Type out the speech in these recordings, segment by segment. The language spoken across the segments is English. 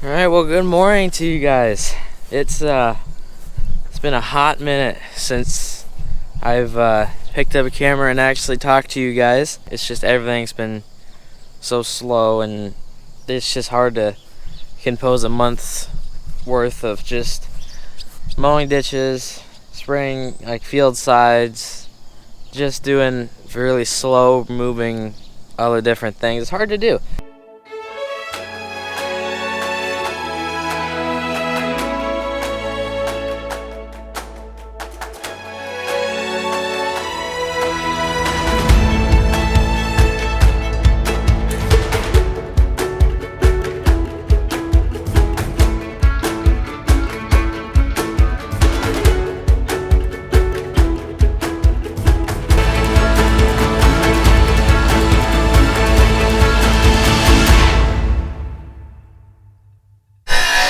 All right, well, good morning to you guys. It's been a hot minute since I've picked up a camera and actually talked to you guys. It's just everything's been so slow, and it's just hard to compose a month's worth of just mowing ditches, spraying like field sides, just doing really slow moving other different things. It's hard to do.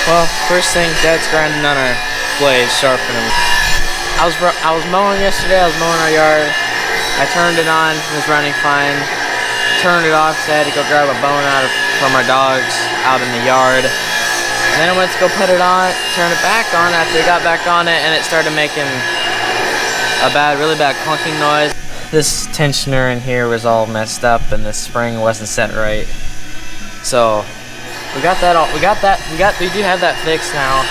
Well, first thing, Dad's grinding on our blades, sharpening them. I was mowing yesterday. I was mowing our yard. I turned it on. It was running fine. Turned it off. So I had to go grab a bone from our dogs out in the yard. And then I went to go put it on, turn it back on after I got back on it, and it started making a really bad clunking noise. This tensioner in here was all messed up, and the spring wasn't set right. So we got that all. We do have that fixed now.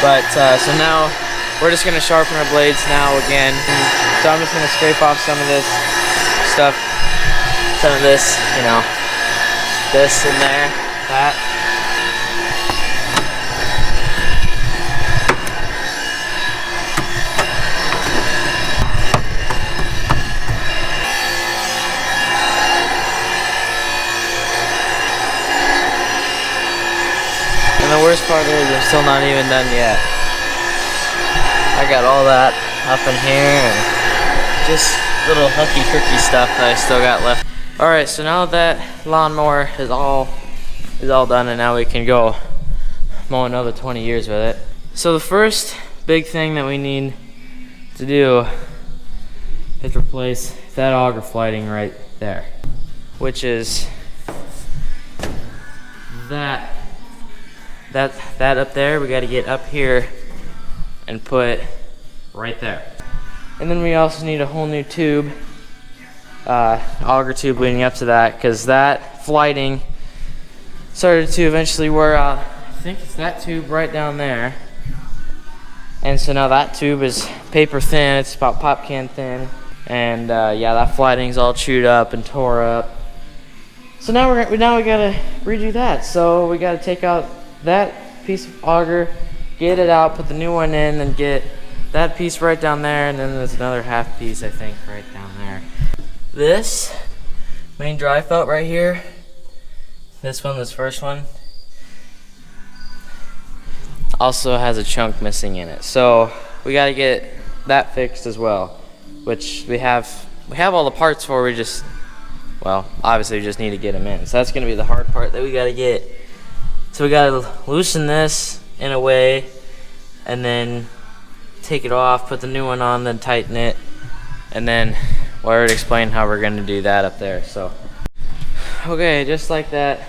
But so now we're just gonna sharpen our blades now again. So I'm just gonna scrape off some of this stuff, some of this, this in there, that. The worst part is I'm still not even done yet. I got all that up in here and just little hooky-cooky stuff that I still got left. Alright, so now that lawnmower is all done, and now we can go mow another 20 years with it. So the first big thing that we need to do is replace that auger flighting right there, which is that up there. We got to get up here and put right there. And then we also need a whole new tube, auger tube leading up to that, because that flighting started to eventually wear out. I think it's that tube right down there. And so now that tube is paper thin. It's about pop can thin. And yeah, that flighting's all chewed up and tore up. So now we gotta redo that. So we gotta take out that piece of auger, get it out, put the new one in, and get that piece right down there, and then there's another half piece, I think, right down there. This main drive belt right here, this first one, also has a chunk missing in it. So we gotta get that fixed as well, which we have all the parts for. Obviously we just need to get them in. So that's gonna be the hard part that we gotta get. So we gotta loosen this in a way, and then take it off, put the new one on, then tighten it, and then I already explained how we're gonna do that up there. So, okay, just like that,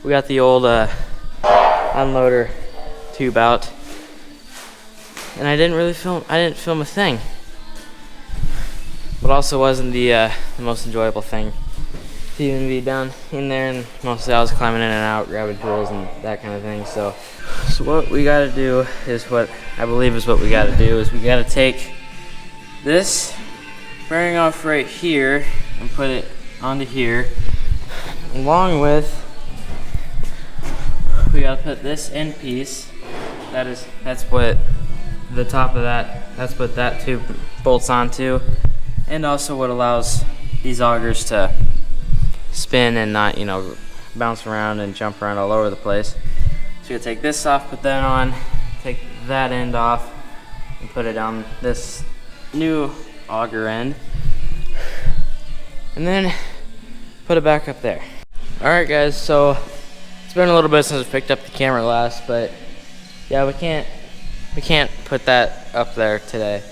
we got the old unloader tube out, and I didn't film a thing, but also wasn't the most enjoyable thing to even be down in there, and mostly I was climbing in and out, grabbing tools and that kind of thing. So what we gotta do is what I believe is what we gotta do is we gotta take this bearing off right here and put it onto here, along with we gotta put this end piece. That's what the top of that's what that tube bolts onto, and also what allows these augers to spin and not, bounce around and jump around all over the place. So you gotta take this off, put that on, take that end off, and put it on this new auger end, and then put it back up there. Alright guys, so it's been a little bit since I picked up the camera last, but yeah, we can't put that up there today.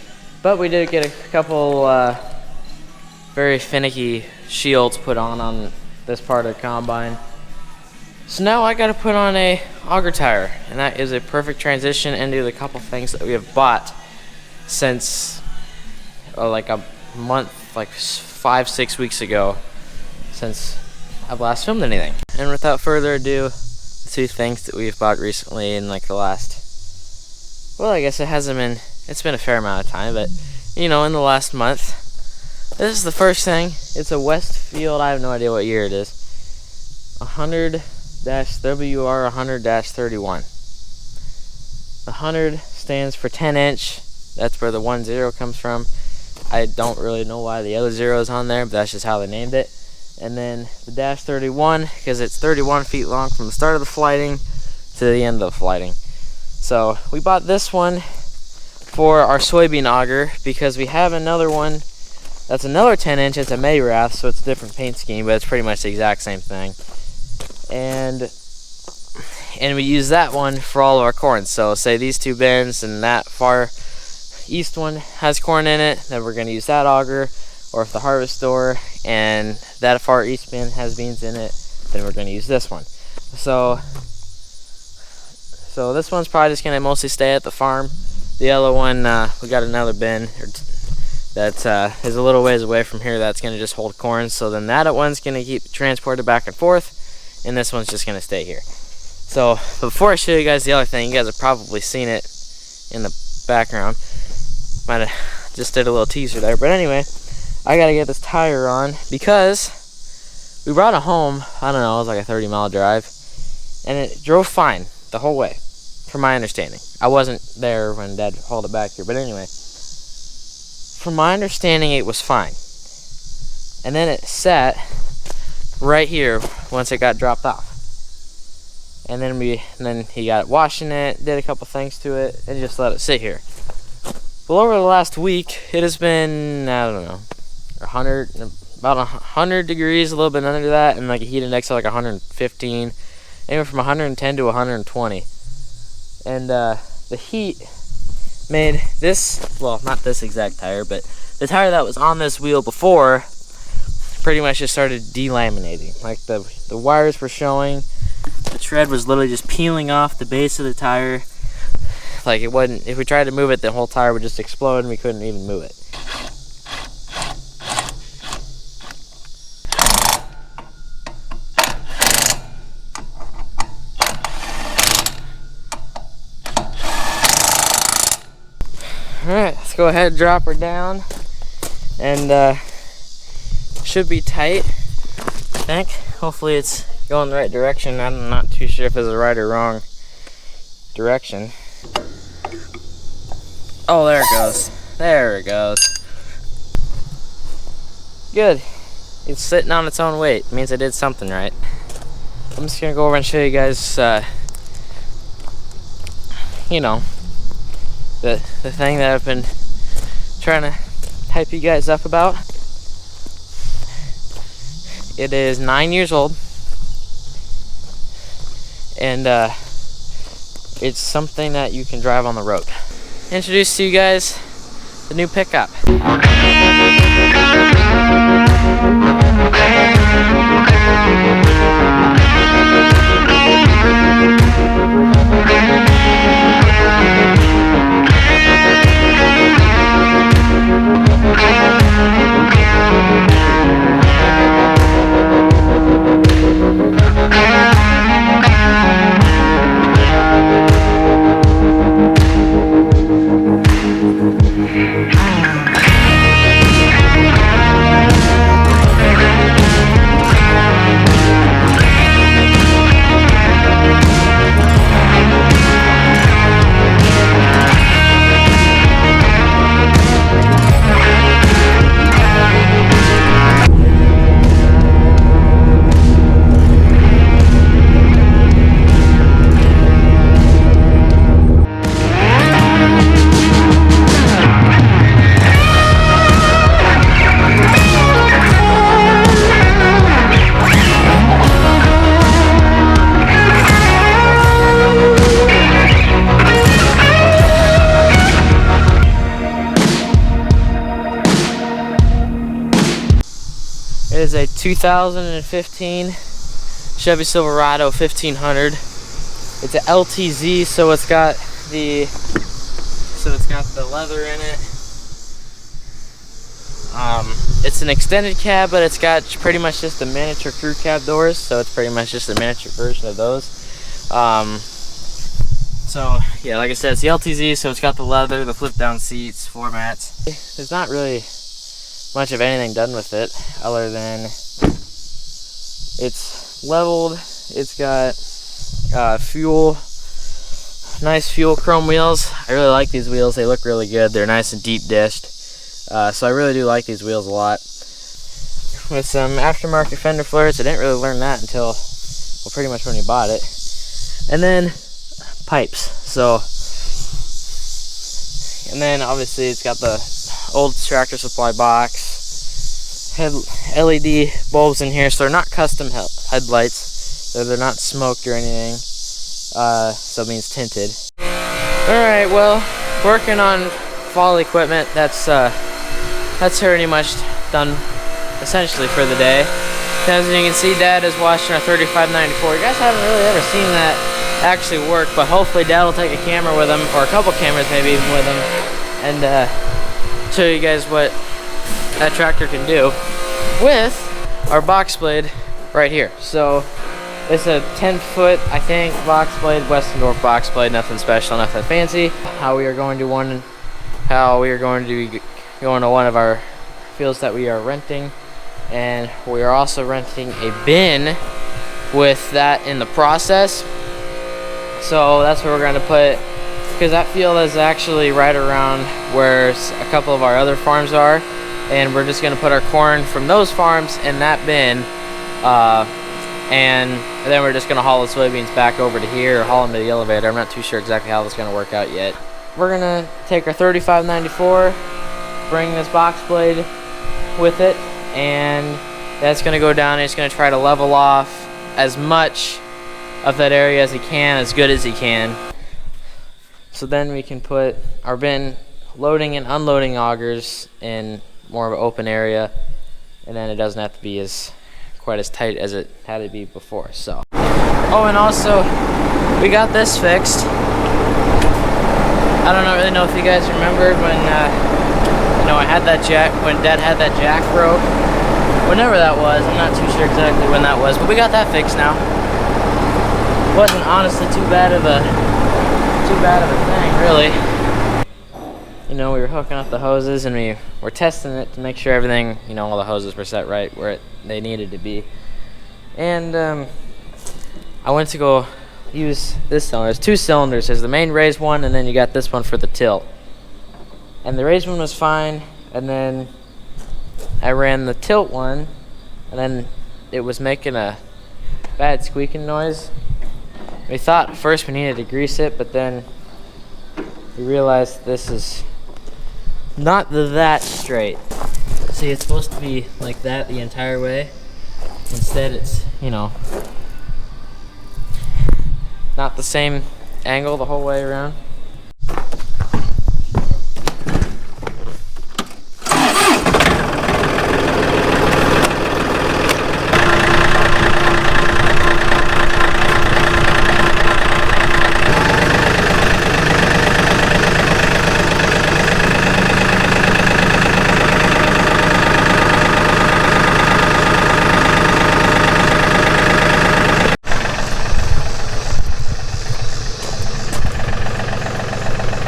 But we did get a couple very finicky shields put on this part of the combine. So now I gotta put on a auger tire, and that is a perfect transition into the couple things that we have bought since like a month, like 5-6 weeks ago, since I've last filmed anything. And without further ado, the two things that we've bought recently in like the last, well, I guess it's been a fair amount of time, but you know, in the last month. This is the first thing. It's a Westfield, I have no idea what year it is, 100-WR 100-31. The 100 stands for 10-inch. That's where the 10 comes from. I don't really know why the other 0 is on there, but that's just how they named it. And then the -31, because it's 31 feet long from the start of the flighting to the end of the flighting. So we bought this one for our soybean auger because we have another one that's another 10-inch. It's a Mayrath, so it's a different paint scheme, but it's pretty much the exact same thing. And we use that one for all of our corn. So say these two bins and that far east one has corn in it, then we're going to use that auger. Or if the harvest store and that far east bin has beans in it, then we're going to use this one. So this one's probably just going to mostly stay at the farm. The other one, we got another bin that is a little ways away from here that's going to just hold corn. So then that one's going to keep transported back and forth, and this one's just going to stay here. So before I show you guys the other thing, you guys have probably seen it in the background. Might have just did a little teaser there, but anyway, I got to get this tire on because we brought it home. I don't know, it was like a 30-mile drive, and it drove fine the whole way, from my understanding. I wasn't there when Dad hauled it back here, but anyway, from my understanding, it was fine. And then it sat right here once it got dropped off. And then he got it washing it, did a couple things to it, and just let it sit here. Well, over the last week, it has been, I don't know, about 100 degrees, a little bit under that, and like a heat index of like 115, anywhere from 110 to 120. And the heat made this, well, not this exact tire, but the tire that was on this wheel before pretty much just started delaminating. Like the wires were showing, the tread was literally just peeling off the base of the tire. Like it wasn't, if we tried to move it, the whole tire would just explode and we couldn't even move it. Alright, let's go ahead and drop her down, and should be tight, I think. Hopefully it's going the right direction. I'm not too sure if it's the right or wrong direction. Oh, there it goes. There it goes. Good. It's sitting on its own weight. It means I did something right. I'm just gonna go over and show you guys, you know, the thing that I've been trying to hype you guys up about. It is 9 years old, and it's something that you can drive on the road. Introduce to you guys the new pickup. It is a 2015 Chevy Silverado 1500. It's an LTZ, so it's got the leather in it. It's an extended cab, but it's got pretty much just the miniature crew cab doors, so it's pretty much just a miniature version of those. So yeah, like I said, it's the LTZ, so it's got the leather, the flip down seats, floor mats. There's not really much of anything done with it other than it's leveled. It's got nice fuel chrome wheels. I really like these wheels. They look really good. They're nice and deep dished. So I really do like these wheels a lot. With some aftermarket fender flares, I didn't really learn that until, well, pretty much when you bought it. And then pipes. So, and then obviously it's got the old Tractor Supply box, LED bulbs in here, so they're not custom headlights, so they're not smoked or anything, so it means tinted. Alright, well, working on fall equipment, that's pretty much done essentially for the day. As you can see, Dad is washing our 3594. You guys haven't really ever seen that actually work, but hopefully Dad will take a camera with him, or a couple cameras maybe even with him, and show you guys what that tractor can do with our box blade right here. So it's a 10-foot, I think, box blade, Westendorf box blade, nothing special, nothing fancy. How we are going to be going to one of our fields that we are renting, and we are also renting a bin with that in the process. So that's where we're going to put, because that field is actually right around where a couple of our other farms are, and we're just going to put our corn from those farms in that bin, and then we're just going to haul the soybeans back over to here, or haul them to the elevator. I'm not too sure exactly how that's going to work out yet. We're going to take our 3594, bring this box blade with it, and that's going to go down, and it's going to try to level off as much of that area as he can, as good as he can. So then we can put our bin loading and unloading augers in more of an open area, and then it doesn't have to be quite as tight as it had to be before. So, oh, and also we got this fixed. I don't really know if you guys remembered when I had that jack, when Dad had that jack broke, whenever that was. I'm not too sure exactly when that was, but we got that fixed now. Wasn't honestly too bad of a thing, really. You know, we were hooking up the hoses, and we were testing it to make sure everything, you know, all the hoses were set right where they needed to be. And I went to go use this cylinder. There's two cylinders. There's the main raised one, and then you got this one for the tilt. And the raised one was fine, and then I ran the tilt one, and then it was making a bad squeaking noise. We thought at first we needed to grease it, but then we realized this is not that straight. See, it's supposed to be like that the entire way. Instead, it's, you know, not the same angle the whole way around.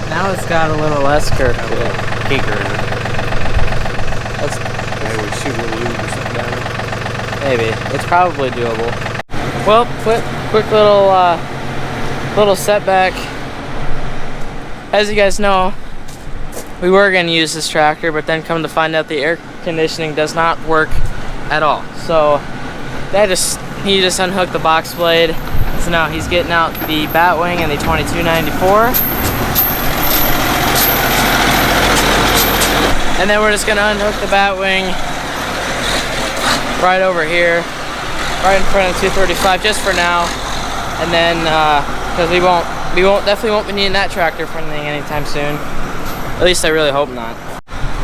Now it's got a little less curve to it. Kinker. Maybe we shoot a little lube or something down there. Maybe. It's probably doable. Well, quick little setback. As you guys know, we were going to use this tractor, but then come to find out the air conditioning does not work at all. So he just unhooked the box blade. So now he's getting out the Batwing and the 2294. And then we're just gonna unhook the Batwing right over here, right in front of the 235, just for now. And then, because we definitely won't be needing that tractor for anything anytime soon. At least I really hope not.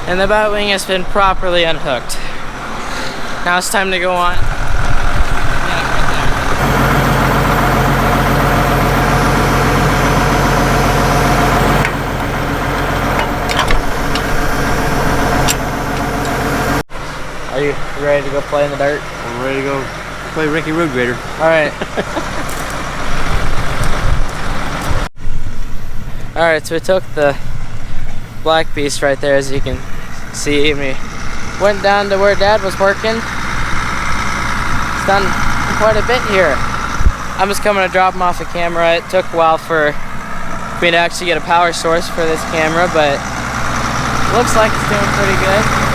And the Batwing has been properly unhooked. Now it's time to go on. Yeah, right there. ready to go play in the dirt? I'm ready to go play Ricky Road Grader. Alright. Alright, so we took the black beast right there, as you can see, and we went down to where Dad was working. It's done quite a bit here. I'm just coming to drop him off the camera. It took a while for me to actually get a power source for this camera, but it looks like it's doing pretty good.